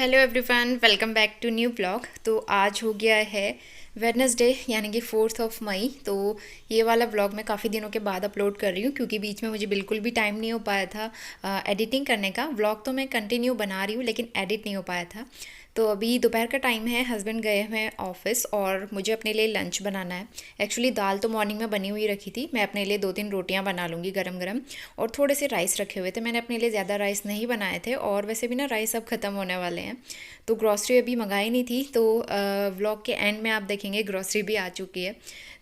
Hello everyone, welcome back to new blog. तो आज हो गया है वेडनेसडे यानी कि 4 मई। तो ये वाला ब्लॉग मैं काफ़ी दिनों के बाद अपलोड कर रही हूँ क्योंकि बीच में मुझे बिल्कुल भी टाइम नहीं हो पाया था एडिटिंग करने का। ब्लॉग तो मैं कंटिन्यू बना रही हूँ लेकिन एडिट नहीं हो पाया था। तो अभी दोपहर का टाइम है, हस्बैंड गए हुए हैं ऑफिस और मुझे अपने लिए लंच बनाना है। एक्चुअली दाल तो मॉर्निंग में बनी हुई रखी थी, मैं अपने लिए 2-3 रोटियां बना लूँगी गरम गरम। और थोड़े से राइस रखे हुए थे, मैंने अपने लिए ज़्यादा राइस नहीं बनाए थे और वैसे भी ना राइस अब ख़त्म होने वाले हैं। तो ग्रॉसरी अभी मंगाई नहीं थी, तो व्लॉग के एंड में आप देखेंगे ग्रॉसरी भी आ चुकी है,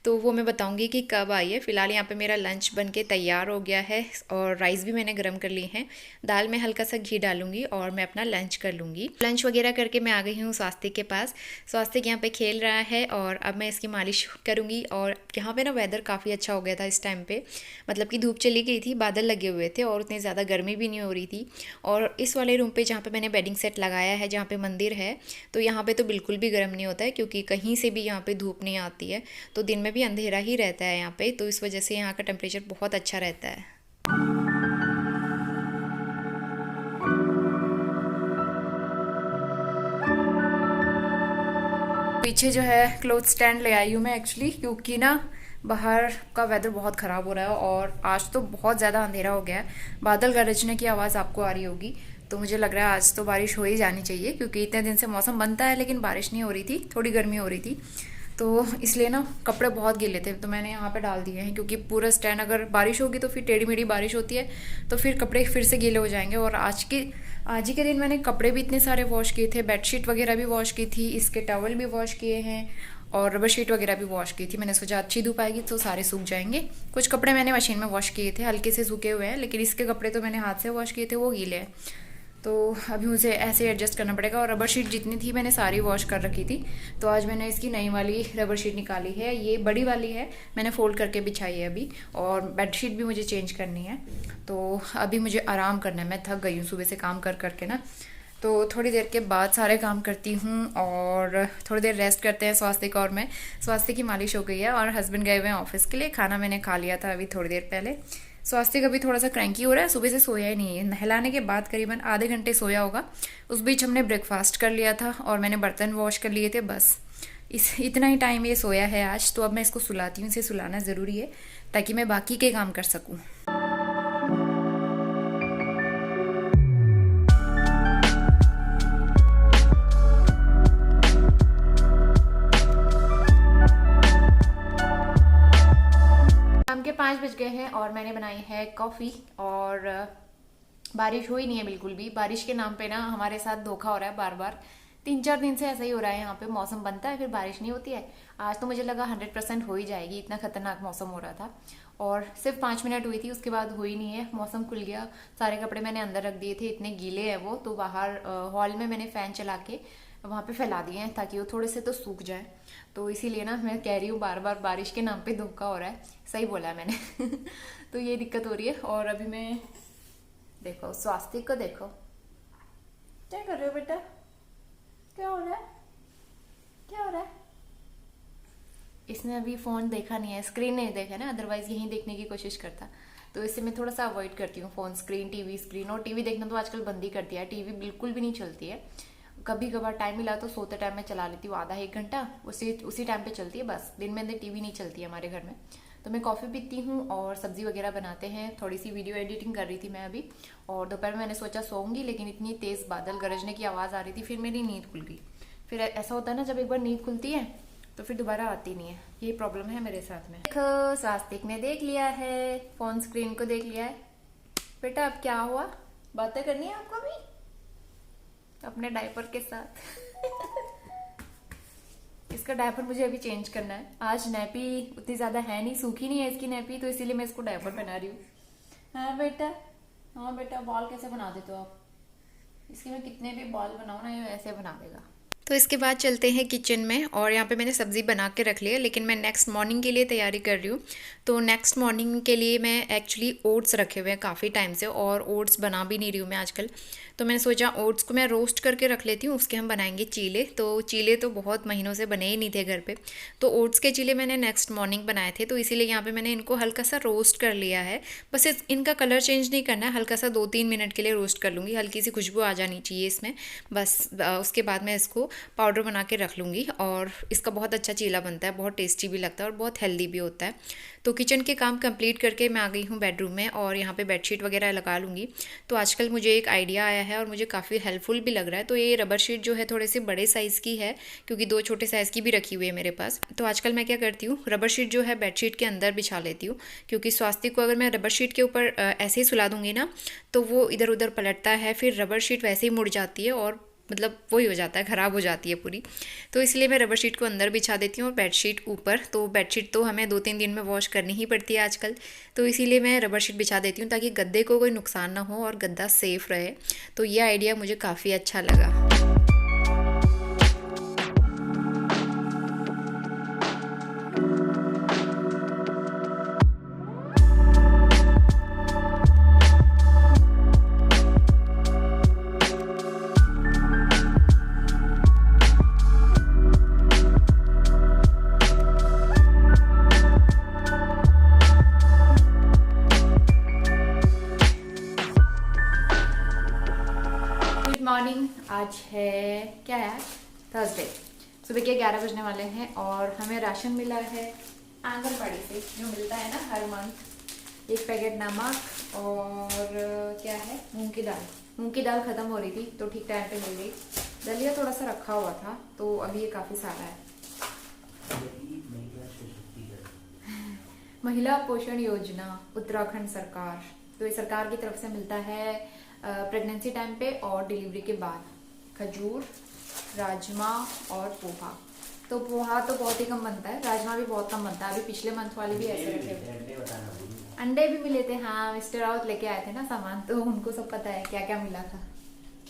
तो वो मैं बताऊंगी कि कब आई है। फ़िलहाल यहाँ पे मेरा लंच बन के तैयार हो गया है और राइस भी मैंने गर्म कर ली है। दाल में हल्का सा घी डालूंगी और मैं अपना लंच कर लूँगी। लंच वगैरह करके मैं आ गई हूँ स्वास्तिक के पास। स्वास्तिक यहाँ पे खेल रहा है और अब मैं इसकी मालिश करूँगी। और यहाँ पे ना वेदर काफ़ी अच्छा हो गया था इस टाइम पे, मतलब कि धूप चली गई थी, बादल लगे हुए थे और उतनी ज़्यादा गर्मी भी नहीं हो रही थी। और इस वाले रूम पे जहाँ पे मैंने बेडिंग सेट लगाया है, जहाँ पे मंदिर है, तो यहाँ पे तो बिल्कुल भी गर्म नहीं होता है क्योंकि कहीं से भी यहाँ पे धूप नहीं आती है। तो दिन में भी अंधेरा ही रहता है यहाँ पे, तो इस वजह से यहाँ का टेम्परेचर बहुत अच्छा रहता है। पीछे जो है क्लोथ स्टैंड ले आई हूँ मैं एक्चुअली, क्योंकि ना बाहर का वेदर बहुत ख़राब हो रहा है और आज तो बहुत ज़्यादा अंधेरा हो गया है। बादल गरजने की आवाज़ आपको आ रही होगी, तो मुझे लग रहा है आज तो बारिश हो ही जानी चाहिए क्योंकि इतने दिन से मौसम बनता है लेकिन बारिश नहीं हो रही थी, थोड़ी गर्मी हो रही थी। तो इसलिए ना कपड़े बहुत गीले थे तो मैंने यहाँ पे डाल दिए हैं, क्योंकि पूरा स्टैंड अगर बारिश होगी तो फिर टेढ़ी मेढ़ी बारिश होती है तो फिर कपड़े फिर से गीले हो जाएंगे। और आज ही के दिन मैंने कपड़े भी इतने सारे वॉश किए थे, बेडशीट वगैरह भी वॉश की थी, इसके टॉवल भी वॉश किए हैं और रबर शीट वगैरह भी वॉश की थी। मैंने सोचा अच्छी धूप आएगी तो सारे सूख जाएंगे। कुछ कपड़े मैंने मशीन में वॉश किए थे, हल्के से सूखे हुए हैं, लेकिन इसके कपड़े तो मैंने हाथ से वॉश किए थे, वो गीले हैं। तो अभी मुझे ऐसे एडजस्ट करना पड़ेगा। और रबर शीट जितनी थी मैंने सारी वॉश कर रखी थी, तो आज मैंने इसकी नई वाली रबर शीट निकाली है, ये बड़ी वाली है, मैंने फोल्ड करके बिछाई है अभी। और बेड शीट भी मुझे चेंज करनी है, तो अभी मुझे आराम करना है, मैं थक गई हूँ सुबह से काम कर करके ना। तो थोड़ी देर के बाद सारे काम करती हूँ और थोड़ी देर रेस्ट करते हैं स्वास्तिक और मैं। स्वास्तिक की मालिश हो गई है और हस्बैंड गए हुए हैं ऑफिस के लिए। खाना मैंने खा लिया था अभी थोड़ी देर पहले। स्वास्तिक अभी थोड़ा सा क्रैंकी हो रहा है, सुबह से सोया ही नहीं है, नहलाने के बाद करीबन आधे घंटे सोया होगा। उस बीच हमने ब्रेकफास्ट कर लिया था और मैंने बर्तन वॉश कर लिए थे, बस इतना ही टाइम ये सोया है आज। तो अब मैं इसको सुलाती हूँ, इसे सुलाना ज़रूरी है ताकि मैं बाकी के काम कर सकूँ। शाम के 5 बज गए हैं और मैंने बनाई है कॉफ़ी। और बारिश हुई नहीं है बिल्कुल भी। बारिश के नाम पे ना हमारे साथ धोखा हो रहा है बार बार, 3-4 दिन से ऐसा ही हो रहा है। यहाँ पे मौसम बनता है फिर बारिश नहीं होती है। आज तो मुझे लगा 100% हो ही जाएगी, इतना खतरनाक मौसम हो रहा था। और सिर्फ 5 मिनट हुई थी, उसके बाद हुई नहीं है, मौसम खुल गया। सारे कपड़े मैंने अंदर रख दिए थे, इतने गीले हैं वो, तो बाहर हॉल में मैंने फैन चला के वहाँ पे फैला दिए हैं ताकि वो थोड़े से तो सूख जाए। तो इसीलिए ना मैं कह रही हूँ बार बार बारिश के नाम पे धोखा हो रहा है, सही बोला है मैंने। तो ये दिक्कत हो रही है। और अभी मैं देखो स्वास्तिक को देखो, क्या कर रहे हो बेटा, क्या हो रहा है, क्या हो रहा है। इसने अभी फोन देखा नहीं है, स्क्रीन नहीं देखा ना, अदरवाइज यही देखने की कोशिश करता। तो इससे मैं थोड़ा सा अवॉइड करती हूँ फोन स्क्रीन, टीवी स्क्रीन। और टीवी देखना तो आजकल बंद ही कर दिया है, टीवी बिल्कुल भी नहीं चलती है। कभी कभार टाइम मिला तो सोते टाइम में चला लेती हूँ, आधा एक घंटा, उसी उसी टाइम पे चलती है बस। दिन में टीवी नहीं चलती है हमारे घर में। तो मैं कॉफ़ी पीती हूँ और सब्जी वगैरह बनाते हैं। थोड़ी सी वीडियो एडिटिंग कर रही थी मैं अभी। और दोपहर में मैंने सोचा सोऊंगी, लेकिन इतनी तेज़ बादल गरजने की आवाज़ आ रही थी, फिर मेरी नींद खुल गई। फिर ऐसा होता है ना, जब एक बार नींद खुलती है तो फिर दोबारा आती नहीं है, ये प्रॉब्लम है मेरे साथ में। देखो स्वास्तिक ने देख लिया है, फोन स्क्रीन को देख लिया है। बेटा अब क्या हुआ, बातें करनी है आपको भी अपने डायपर के साथ। इसका डायपर मुझे अभी चेंज करना है। आज नैपी उतनी ज्यादा है नहीं, सूखी नहीं है इसकी नैपी, तो इसीलिए मैं इसको डायपर बना रही हूँ। हाँ बेटा, हाँ बेटा, बॉल कैसे बना देते हो आप, इसके मैं कितने भी बॉल बनाऊँ ना ये ऐसे बना देगा। तो इसके बाद चलते हैं किचन में, और यहाँ पे मैंने सब्ज़ी बना के रख ली है, लेकिन मैं नेक्स्ट मॉर्निंग के लिए तैयारी कर रही हूँ। तो नेक्स्ट मॉर्निंग के लिए मैं एक्चुअली ओट्स रखे हुए हैं काफ़ी टाइम से, और ओट्स बना भी नहीं रही हूँ मैं आजकल। तो मैंने सोचा ओट्स को मैं रोस्ट करके रख लेती हूँ, उसके हम बनाएंगे चीले। तो चीले तो बहुत महीनों से बने ही नहीं थे घर पे, तो ओट्स के चीले मैंने नेक्स्ट मॉर्निंग बनाए थे। तो इसीलिए यहाँ पे मैंने इनको हल्का सा रोस्ट कर लिया है। बस इनका कलर चेंज नहीं करना है, हल्का सा 2-3 मिनट के लिए रोस्ट कर लूँगी, हल्की सी खुशबू आ जानी चाहिए इसमें बस। उसके बाद मैं इसको पाउडर बना के रख लूँगी, और इसका बहुत अच्छा चीला बनता है, बहुत टेस्टी भी लगता है और बहुत हेल्दी भी होता है। तो किचन के काम कंप्लीट करके मैं आ गई हूँ बेडरूम में, और यहाँ पे बेडशीट वगैरह लगा लूँगी। तो आजकल मुझे एक आइडिया आया है और मुझे काफ़ी हेल्पफुल भी लग रहा है। तो ये रबर शीट जो है थोड़े से बड़े साइज़ की है, क्योंकि 2 छोटे साइज़ की भी रखी हुई है मेरे पास। तो आजकल मैं क्या करती हूँ, रबर शीट जो है बेडशीट के अंदर बिछा लेती हूँ, क्योंकि स्वास्थ्य को अगर मैं रबर शीट के ऊपर ऐसे ही सुला दूँगी ना, तो वो इधर उधर पलटता है, फिर रबर शीट वैसे ही मुड़ जाती है और मतलब वही हो जाता है, ख़राब हो जाती है पूरी। तो इसलिए मैं रबर शीट को अंदर बिछा देती हूँ और बेडशीट ऊपर। तो बेडशीट तो हमें 2-3 दिन में वॉश करनी ही पड़ती है आजकल, तो इसीलिए मैं रबर शीट बिछा देती हूँ ताकि गद्दे को कोई नुकसान ना हो और गद्दा सेफ़ रहे। तो ये आइडिया मुझे काफ़ी अच्छा लगा। मॉर्निंग, आज है क्या है, थर्सडे। सुबह के 11 बजने वाले हैं, और हमें राशन मिला है आंगनबाड़ी से, जो मिलता है ना हर मंथ। एक पैकेट नमक और क्या है, मूंग की दाल। मूंग की दाल खत्म हो रही थी तो ठीक टाइम पे मिल गई। दलिया थोड़ा सा रखा हुआ था, तो अभी ये काफ़ी सारा है। महिला पोषण योजना उत्तराखंड सरकार, तो ये सरकार की तरफ से मिलता है प्रेगनेंसी टाइम पे और डिलीवरी के बाद। खजूर, राजमा और पोहा। तो पोहा तो बहुत ही कम बनता है, राजमा भी बहुत कम बनता है। अभी पिछले मंथ वाले भी ऐसे रखे। अंडे भी मिले थे, हाँ मिस्टर राउत लेके आए थे ना सामान, तो उनको सब पता है क्या क्या मिला था।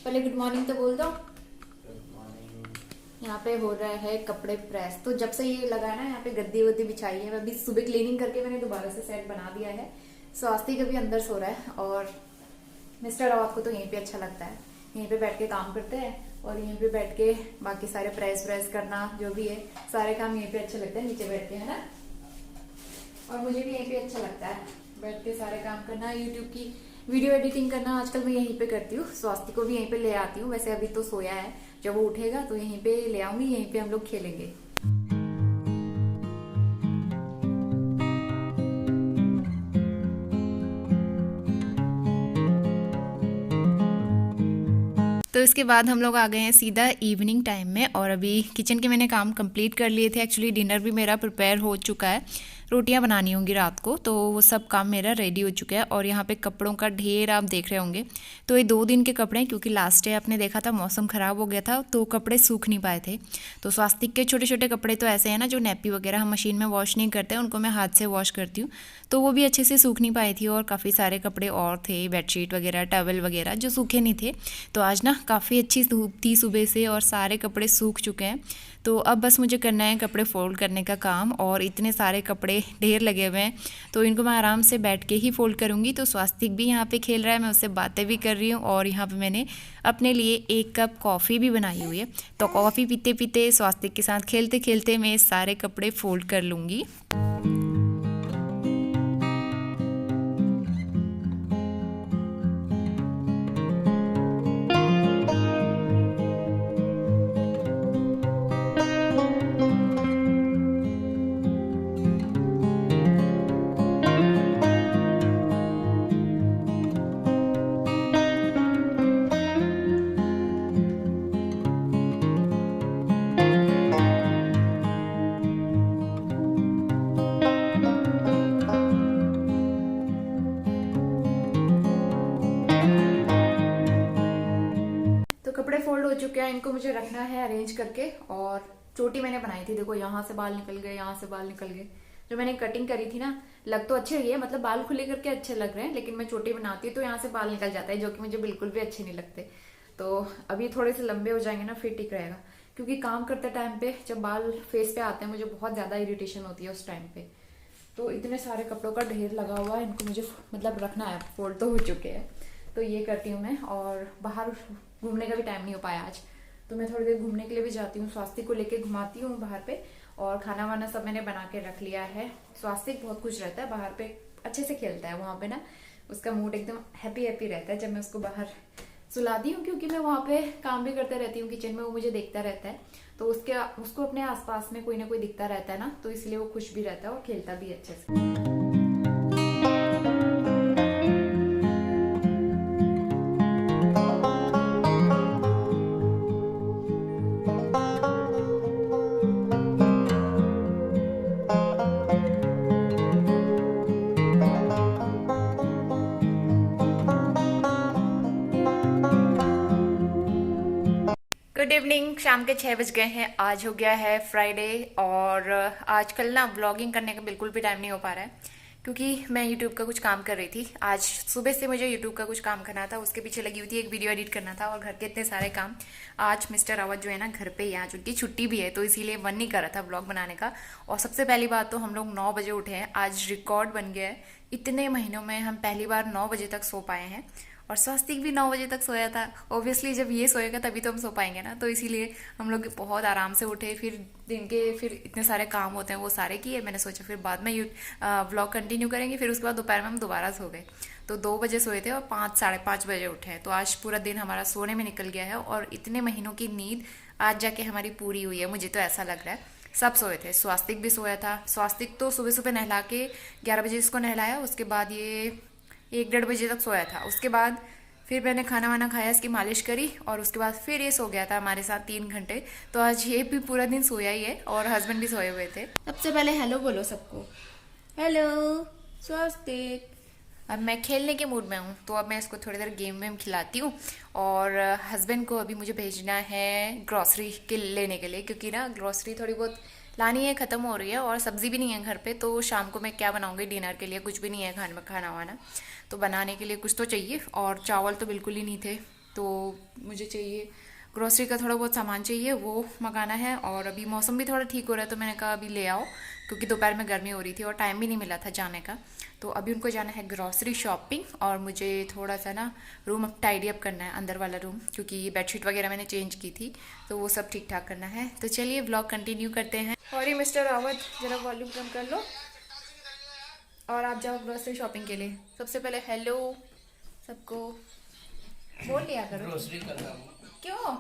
पहले गुड मॉर्निंग तो बोल दो। यहाँ पे हो रहा है कपड़े प्रेस। तो जब से ये लगा है ना, यहाँ पे गद्दी वद्दी बिछाई है, अभी सुबह क्लीनिंग करके मैंने दोबारा से सेट बना दिया है। स्वास्थ्य का भी अंदर सो रहा है, और मिस्टर रावत को तो यहीं पे अच्छा लगता है, यहीं पे बैठ के काम करते हैं, और यहीं पे बैठ के बाकी सारे प्रेस व्रेस करना जो भी है सारे काम यहीं पे अच्छे लगते हैं नीचे बैठ के, है ना। और मुझे भी यहीं पे अच्छा लगता है बैठ के सारे काम करना, यूट्यूब की वीडियो एडिटिंग करना आजकल मैं यहीं पे करती हूँ। स्वास्थ्य को भी यहीं पे ले आती हूँ, वैसे अभी तो सोया है, जब वो उठेगा तो यहीं पे ले आऊंगी, यहीं पे हम लोग खेलेंगे। तो इसके बाद हम लोग आ गए हैं सीधा इवनिंग टाइम में, और अभी किचन के मैंने काम कंप्लीट कर लिए थे। एक्चुअली डिनर भी मेरा प्रिपेयर हो चुका है, रोटियां बनानी होंगी रात को, तो वो सब काम मेरा रेडी हो चुका है। और यहाँ पे कपड़ों का ढेर आप देख रहे होंगे, तो ये 2 दिन के कपड़े हैं, क्योंकि लास्ट डे आपने देखा था मौसम ख़राब हो गया था, तो कपड़े सूख नहीं पाए थे। तो स्वास्तिक के छोटे छोटे कपड़े तो ऐसे हैं ना, जो नैपी वगैरह हम मशीन में वॉश नहीं करते, उनको मैं हाथ से वॉश करती हूँ, तो वो भी अच्छे से सूख नहीं पाई थी। और काफ़ी सारे कपड़े और थे, बेडशीट वगैरह, टॉवल वगैरह, जो सूखे नहीं थे। तो आज ना काफ़ी अच्छी धूप थी सुबह से, और सारे कपड़े सूख चुके हैं। तो अब बस मुझे करना है कपड़े फोल्ड करने का काम, और इतने सारे कपड़े ढेर लगे हुए हैं, तो इनको मैं आराम से बैठ के ही फोल्ड करूँगी। तो स्वास्तिक भी यहाँ पे खेल रहा है, मैं उससे बातें भी कर रही हूँ, और यहाँ पे मैंने अपने लिए 1 कप कॉफ़ी भी बनाई हुई है। तो कॉफ़ी पीते पीते स्वास्तिक के साथ खेलते खेलते मैं सारे कपड़े फोल्ड कर लूँगी। फोल्ड हो चुके हैं, इनको मुझे रखना है अरेंज करके। और चोटी मैंने बनाई थी, देखो यहाँ से बाल निकल गए, यहाँ से बाल निकल गए। जो मैंने कटिंग करी थी ना, लग तो अच्छे रही है, मतलब बाल खुले करके अच्छे लग रहे हैं, लेकिन मैं चोटी बनाती हूँ तो यहाँ से बाल निकल जाता है, जो कि मुझे बिल्कुल भी अच्छे नहीं लगते। तो अभी थोड़े से लंबे हो जाएंगे ना, फिर ठीक रहेगा। क्योंकि काम करते टाइम पे जब बाल फेस पे आते हैं मुझे बहुत ज़्यादा इरिटेशन होती है उस टाइम पे। तो इतने सारे कपड़ों का ढेर लगा हुआ है, इनको मुझे मतलब रखना है, फोल्ड तो हो चुके हैं। तो ये करती हूँ मैं। और बाहर घूमने का भी टाइम नहीं हो पाया आज, तो मैं थोड़ी देर घूमने के लिए भी जाती हूँ। स्वास्तिक को लेके घुमाती हूँ बाहर पे, और खाना वाना सब मैंने बना के रख लिया है। स्वास्तिक बहुत खुश रहता है बाहर पे, अच्छे से खेलता है वहाँ पे ना, उसका मूड एकदम हैप्पी हैप्पी रहता है जब मैं उसको बाहर सुलाती हूँ। क्योंकि मैं वहाँ पे काम भी करते रहती हूँ किचन में, वो मुझे देखता रहता है, तो उसको अपने आसपास में कोई ना कोई दिखता रहता है ना, तो इसलिए वो खुश भी रहता है और खेलता भी अच्छे से। गुड इवनिंग, शाम के 6 बज गए हैं। आज हो गया है फ्राइडे, और आजकल ना व्लॉगिंग करने का बिल्कुल भी टाइम नहीं हो पा रहा है, क्योंकि मैं यूट्यूब का कुछ काम कर रही थी। आज सुबह से मुझे यूट्यूब का कुछ काम करना था, उसके पीछे लगी हुई थी, एक वीडियो एडिट करना था, और घर के इतने सारे काम। आज मिस्टर रावत जो है ना घर पे ही, आज उनकी छुट्टी भी है, तो इसीलिए मन नहीं कर रहा था व्लॉग बनाने का। और सबसे पहली बात तो हम लोग 9 बजे उठे हैं, आज रिकॉर्ड बन गया है। इतने महीनों में हम पहली बार 9 बजे तक सो पाए हैं, और स्वास्तिक भी 9 बजे तक सोया था। ऑब्वियसली जब ये सोएगा तभी तो हम सो पाएंगे ना, तो इसीलिए हम लोग बहुत आराम से उठे। फिर दिन के फिर इतने सारे काम होते हैं वो सारे किए। मैंने सोचा फिर बाद में व्लॉग कंटिन्यू करेंगे। फिर उसके बाद दोपहर में हम दोबारा सो गए, तो 2 बजे सोए थे और 5 साढ़े 5 बजे उठे हैं। तो आज पूरा दिन हमारा सोने में निकल गया है, और इतने महीनों की नींद आज जाके हमारी पूरी हुई है, मुझे तो ऐसा लग रहा है। सब सोए थे, स्वास्तिक भी सोया था। स्वास्तिक तो सुबह सुबह नहला के 11 बजे इसको नहलाया, उसके बाद ये 1 डेढ़ बजे तक सोया था। उसके बाद फिर मैंने खाना वाना खाया, इसकी मालिश करी, और उसके बाद फिर ये सो गया था हमारे साथ 3 घंटे। तो आज ये भी पूरा दिन सोया ही है, और हस्बैंड भी सोए हुए थे। सबसे पहले हेलो बोलो सबको, हेलो स्वास्तिक। अब मैं खेलने के मूड में हूँ, तो अब मैं इसको थोड़ी देर गेम वेम खिलाती हूँ। और हस्बैंड को अभी मुझे भेजना है ग्रॉसरी के लेने के लिए, क्योंकि ना ग्रॉसरी थोड़ी बहुत लानी है, ख़त्म हो रही है, और सब्ज़ी भी नहीं है घर पे। तो शाम को मैं क्या बनाऊंगी डिनर के लिए, कुछ भी नहीं है खाने में, खाना वाना तो बनाने के लिए कुछ तो चाहिए। और चावल तो बिल्कुल ही नहीं थे, तो मुझे चाहिए ग्रॉसरी का थोड़ा बहुत सामान चाहिए, वो मंगाना है। और अभी मौसम भी थोड़ा ठीक हो रहा है, तो मैंने कहा अभी ले आओ, क्योंकि दोपहर में गर्मी हो रही थी और टाइम भी नहीं मिला था जाने का। तो अभी उनको जाना है ग्रॉसरी शॉपिंग, और मुझे थोड़ा सा ना रूम अब टाइडी अप करना है, अंदर वाला रूम, क्योंकि ये बेडशीट वगैरह मैंने चेंज की थी, तो वो सब ठीक ठाक करना है। तो चलिए व्लॉग कंटिन्यू करते हैं। और ये मिस्टर रावत जरा वॉल्यूम कम कर लो, और आप जाओ ग्रोसरी शॉपिंग के लिए। सबसे पहले हेलो सबको बोल लिया करो। ग्रोसरी कर रहा हूँ। क्यों?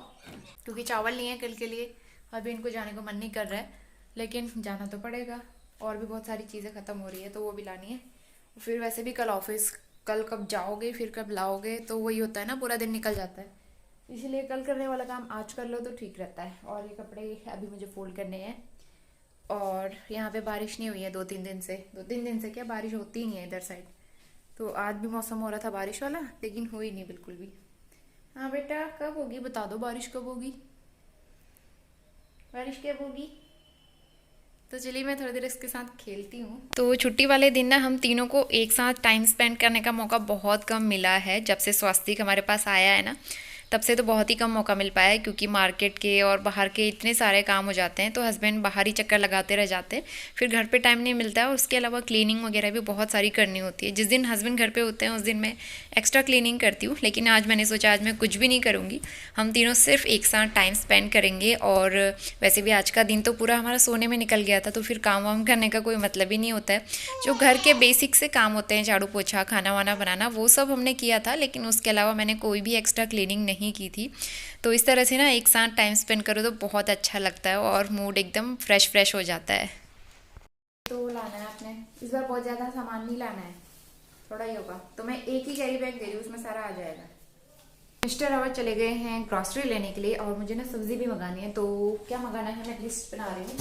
क्योंकि चावल नहीं है कल के लिए, अभी इनको जाने को मन नहीं कर रहा है, लेकिन जाना तो पड़ेगा। और भी बहुत सारी चीज़ें ख़त्म हो रही है, तो वो भी लानी है। फिर वैसे भी कल ऑफिस, कल कब जाओगे फिर कब लाओगे, तो वही होता है ना, पूरा दिन निकल जाता है। इसीलिए कल करने वाला काम आज कर लो तो ठीक रहता है। और ये कपड़े अभी मुझे फोल्ड करने हैं। और यहाँ पे बारिश नहीं हुई है 2-3 दिन से, 2-3 दिन से क्या बारिश होती ही नहीं है इधर साइड। तो आज भी मौसम हो रहा था बारिश वाला, लेकिन हुई नहीं बिल्कुल भी। हाँ बेटा, कब होगी बता दो, बारिश कब होगी, बारिश कब होगी? तो चलिए मैं थोड़ी देर इसके साथ खेलती हूँ। तो छुट्टी वाले दिन ना हम तीनों को एक साथ टाइम स्पेंड करने का मौका बहुत कम मिला है। जब से स्वास्तिक हमारे पास आया है ना, तब से तो बहुत ही कम मौका मिल पाया है, क्योंकि मार्केट के और बाहर के इतने सारे काम हो जाते हैं, तो हस्बैंड बाहर ही चक्कर लगाते रह जाते हैं, फिर घर पे टाइम नहीं मिलता है। और उसके अलावा क्लीनिंग वगैरह भी बहुत सारी करनी होती है। जिस दिन हस्बैंड घर पे होते हैं उस दिन मैं एक्स्ट्रा क्लीनिंग करती हूँ, लेकिन आज मैंने सोचा आज मैं कुछ भी नहीं करूँगी, हम तीनों सिर्फ एक साथ टाइम स्पेंड करेंगे। और वैसे भी आज का दिन तो पूरा हमारा सोने में निकल गया था, तो फिर काम वाम करने का कोई मतलब ही नहीं होता है। जो घर के बेसिक से काम होते हैं, झाड़ू पोछा खाना वाना बनाना, वो सब हमने किया था, लेकिन उसके अलावा मैंने कोई भी एक्स्ट्रा क्लीनिंग नहीं की थी। तो इस तरह से ना एक साथ टाइम स्पेंड करो तो बहुत अच्छा लगता है, और मूड एकदम फ्रेश हो जाता है। तो लाना है आपने इस बार, बहुत ज़्यादा सामान नहीं लाना है, थोड़ा ही होगा, तो मैं एक ही कैरी बैग दे रही हूँ, उसमें सारा आ जाएगा। मिस्टर रावत चले गए हैं ग्रॉसरी लेने के लिए, और मुझे ना सब्जी भी मंगानी है। तो क्या मंगाना है मैं लिस्ट बना रही हूँ।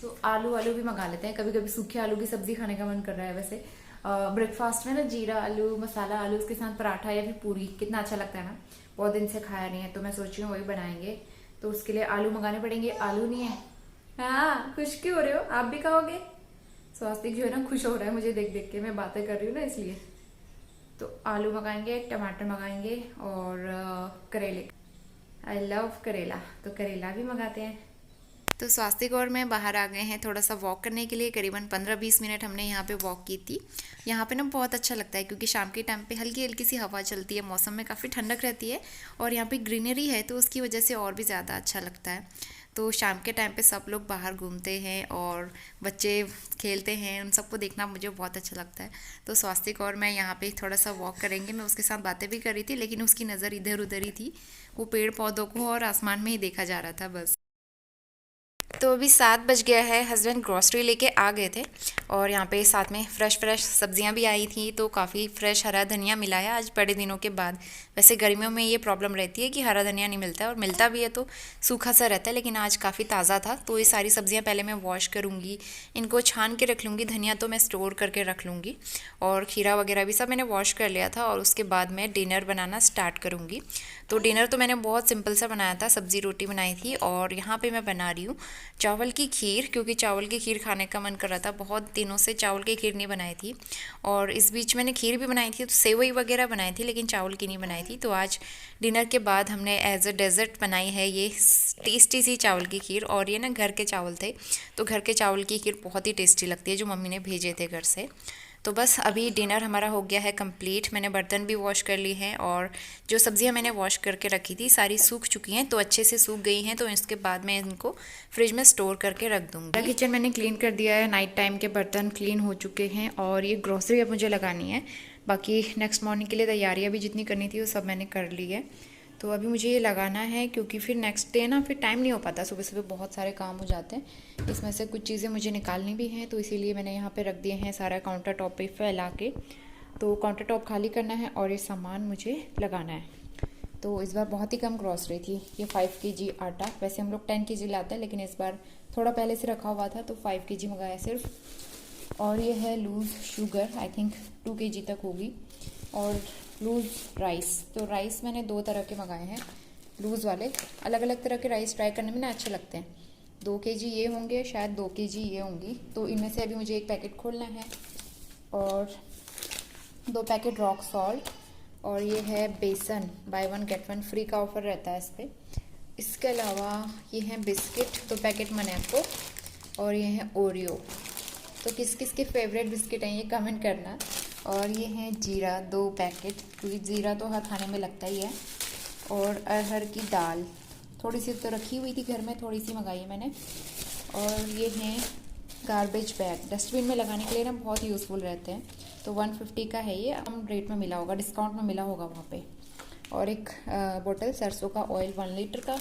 तो आलू भी मंगा लेते हैं, कभी कभी सूखे आलू की सब्जी खाने का मन कर रहा है। वैसे ब्रेकफास्ट में ना जीरा आलू, मसाला आलू, उसके साथ पराठा या फिर पूरी कितना अच्छा लगता है ना, बहुत दिन से खाया नहीं है, तो मैं सोच रही हूँ वही बनाएंगे। तो उसके लिए आलू मंगाने पड़ेंगे, आलू नहीं है। हाँ, खुश क्यों हो रहे हो, आप भी खाओगे? स्वास्तिक जो है ना खुश हो रहा है मुझे देख देख के, मैं बातें कर रही हूँ ना इसलिए। तो आलू मंगाएंगे, टमाटर मंगाएंगे, और करेले। आई लव करेला, तो करेला भी मंगाते हैं। तो स्वास्तिक और मैं बाहर आ गए हैं थोड़ा सा वॉक करने के लिए। करीबन 15-20 मिनट हमने यहाँ पे वॉक की थी। यहाँ पे ना बहुत अच्छा लगता है क्योंकि शाम के टाइम पे हल्की हल्की सी हवा चलती है, मौसम में काफ़ी ठंडक रहती है और यहाँ पे ग्रीनरी है तो उसकी वजह से और भी ज़्यादा अच्छा लगता है। तो शाम के टाइम पे सब लोग बाहर घूमते हैं और बच्चे खेलते हैं, उन सबको देखना मुझे बहुत अच्छा लगता है। तो स्वास्तिक और मैं यहाँ पे थोड़ा सा वॉक करेंगे। मैं उसके साथ बातें भी कर रही थी लेकिन उसकी नज़र इधर उधर ही थी, वो पेड़ पौधों को और आसमान में ही देखा जा रहा था बस। तो अभी 7 बज गया है, हस्बैंड ग्रॉसरी लेके आ गए थे और यहाँ पे साथ में फ्रेश सब्जियां भी आई थी। तो काफ़ी फ्रेश हरा धनिया मिला है आज बड़े दिनों के बाद। वैसे गर्मियों में ये प्रॉब्लम रहती है कि हरा धनिया नहीं मिलता है और मिलता भी है तो सूखा सा रहता है, लेकिन आज काफ़ी ताज़ा था। तो ये सारी सब्जियाँ पहले मैं वॉश करूँगी, इनको छान के रख लूँगी। धनिया तो मैं स्टोर करके रख लूँगी और खीरा वगैरह भी सब मैंने वॉश कर लिया था और उसके बाद मैं डिनर बनाना स्टार्ट करूँगी। तो डिनर तो मैंने बहुत सिंपल सा बनाया था, सब्ज़ी रोटी बनाई थी और यहाँ पे मैं बना रही हूँ चावल की खीर, क्योंकि चावल की खीर खाने का मन कर रहा था। बहुत दिनों से चावल की खीर नहीं बनाई थी और इस बीच मैंने खीर भी बनाई थी, तो सेवई वगैरह बनाई थी लेकिन चावल की नहीं बनाई थी। तो आज डिनर के बाद हमने एज अ डेजर्ट बनाई है ये टेस्टी सी चावल की खीर। और ये ना घर के चावल थे, तो घर के चावल की खीर बहुत ही टेस्टी लगती है जो मम्मी ने भेजे थे घर से। तो बस अभी डिनर हमारा हो गया है कंप्लीट। मैंने बर्तन भी वॉश कर लिए हैं और जो सब्जियां मैंने वॉश करके रखी थी सारी सूख चुकी हैं, तो अच्छे से सूख गई हैं। तो इसके बाद मैं इनको फ्रिज में स्टोर करके रख दूँगी। किचन मैंने क्लीन कर दिया है, नाइट टाइम के बर्तन क्लीन हो चुके हैं और ये ग्रॉसरी अब मुझे लगानी है। बाकी नेक्स्ट मॉर्निंग के लिए तैयारियाँ भी जितनी करनी थी वो सब मैंने कर ली है। तो अभी मुझे ये लगाना है क्योंकि फिर नेक्स्ट डे ना फिर टाइम नहीं हो पाता, सुबह सुबह बहुत सारे काम हो जाते हैं। इसमें से कुछ चीज़ें मुझे निकालनी भी हैं, तो इसीलिए मैंने यहाँ पे रख दिए हैं सारा काउंटर टॉप पे फैला के। तो काउंटर टॉप खाली करना है और ये सामान मुझे लगाना है। तो इस बार बहुत ही कम ग्रॉसरी थी। ये 5 kg आटा, वैसे हम लोग 10 kg लाते हैं लेकिन इस बार थोड़ा पहले से रखा हुआ था तो 5 kg मंगाया सिर्फ। और ये है loose sugar, I think 2 kg तक होगी। और लूज़ राइस, तो राइस मैंने 2 तरह के मंगाए हैं लूज़ वाले। अलग अलग तरह के राइस ट्राई करने में ना अच्छे लगते हैं। 2 kg ये होंगे, शायद 2 kg ये होंगी। तो इनमें से अभी मुझे एक पैकेट खोलना है और 2 पैकेट रॉक सॉल्ट। और ये है बेसन, बाय 1 गेट 1 फ्री का ऑफर रहता है इस पर। इसके अलावा ये हैं बिस्किट, 2 पैकेट मनेको और ये हैं ओरियो। तो किस किस के फेवरेट बिस्किट हैं ये कमेंट करना। और ये हैं जीरा, 2 पैकेट, क्योंकि जीरा तो हर खाने में लगता ही है। और अरहर की दाल थोड़ी सी तो रखी हुई थी घर में, थोड़ी सी मंगाई है मैंने। और ये हैं गार्बेज बैग, डस्टबिन में लगाने के लिए ना बहुत यूज़फुल रहते हैं। तो 150 का है ये, कम रेट में मिला होगा, डिस्काउंट में मिला होगा वहाँ पे। और एक बोतल सरसों का ऑयल 1 लीटर का।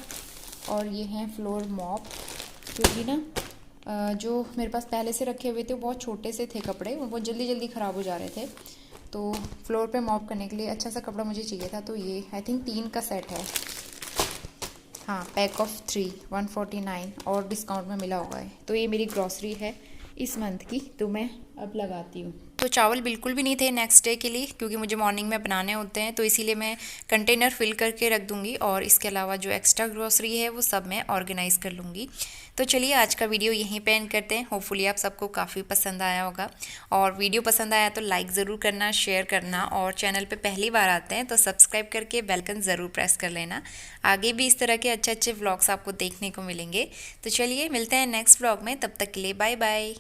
और ये हैं फ्लोर मॉप, क्योंकि ना जो मेरे पास पहले से रखे हुए थे वो बहुत छोटे से थे कपड़े, वो बहुत जल्दी जल्दी ख़राब हो जा रहे थे। तो फ्लोर पे मॉप करने के लिए अच्छा सा कपड़ा मुझे चाहिए था। तो ये आई थिंक 3 का सेट है, हाँ, पैक ऑफ 3 149 और डिस्काउंट में मिला होगा है। तो ये मेरी ग्रॉसरी है इस मंथ की, तो मैं अब लगाती हूँ। तो चावल बिल्कुल भी नहीं थे नेक्स्ट डे के लिए, क्योंकि मुझे मॉर्निंग में बनाने होते हैं, तो इसीलिए मैं कंटेनर फिल करके रख दूँगी और इसके अलावा जो एक्स्ट्रा ग्रॉसरी है वो सब मैं ऑर्गेनाइज़ कर लूँगी। तो चलिए आज का वीडियो यहीं पे एंड करते हैं। होपफुली आप सबको काफ़ी पसंद आया होगा और वीडियो पसंद आया तो लाइक ज़रूर करना, शेयर करना और चैनल पे पहली बार आते हैं तो सब्सक्राइब करके बेल आइकन ज़रूर प्रेस कर लेना। आगे भी इस तरह के अच्छे अच्छे व्लॉग्स आपको देखने को मिलेंगे। तो चलिए मिलते हैं नेक्स्ट व्लॉग में, तब तक के लिए बाय बाय।